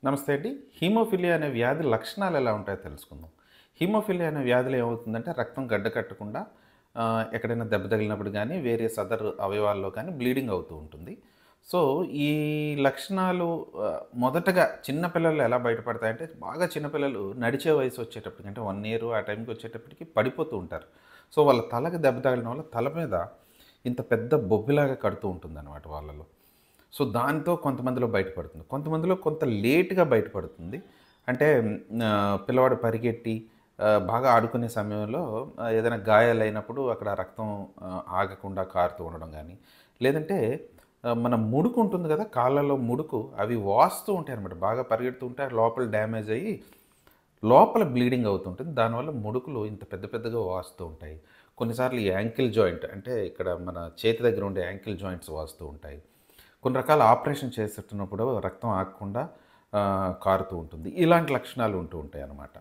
నమస్తే అండి. హీమోఫిలియా అనే వ్యాధి లక్షణాలు ఎలా ఉంటాయో తెలుసుకుందాం. హీమోఫిలియా అనే వ్యాధిలో ఏమవుతుందంటే రక్తం గడ్డ కట్టకుండా ఎక్కడైనా దెబ్బ తగిలినప్పుడు గానీ, వేరియస్ అదర్ అవయవాల్లో కానీ బ్లీడింగ్ అవుతూ ఉంటుంది. సో, ఈ లక్షణాలు మొదటగా చిన్న పిల్లల్లో ఎలా బయటపడతాయంటే, బాగా చిన్న పిల్లలు నడిచే వయసు వచ్చేటప్పటికి అంటే 1 ఇయర్ ఆ టైంకి వచ్చేటప్పటికి పడిపోతూ ఉంటారు. సో, వాళ్ళ తలకి దెబ్బ తగలడం వల్ల తల మీద ఇంత పెద్ద బొబ్బిలాగా కడుతూ ఉంటుందన్నమాట వాళ్ళలో. సో, దాంతో కొంతమందిలో బయటపడుతుంది. కొంతమందిలో కొంత లేట్‌గా బయటపడుతుంది. అంటే పిల్లవాడు పరిగెట్టి బాగా ఆడుకునే సమయంలో ఏదైనా గాయాలైనప్పుడు అక్కడ రక్తం ఆగకుండా కారుతూ ఉండడం గానీ, లేదంటే మన ముడుకు ఉంటుంది గదా! కాళ్ళలో ముడుకు అవి వాస్తూ ఉంటాయన్నమాట. బాగా పరిగెడుతూ ఉంటే లోపల డ్యామేజ్ అయ్యి లోపల బ్లీడింగ్ అవుతుంటుంది. దానివల్ల ముడుకులు ఇంత పెద్ద పెద్దగా వాస్తూ ఉంటాయి. కొన్నిసార్లు ఈ యాంకిల్ జాయింట్ అంటే ఇక్కడ మన చేతి దగ్గర ఉండే యాంకిల్ జాయింట్స్ వాస్తూ ఉంటాయి. కొన్ని రకాల ఆపరేషన్ చేసేటున్నప్పుడు రక్తం ఆగకుండా కారుతూ ఉంటుంది. ఇలాంటి లక్షణాలు ఉంటూ ఉంటాయన్నమాట.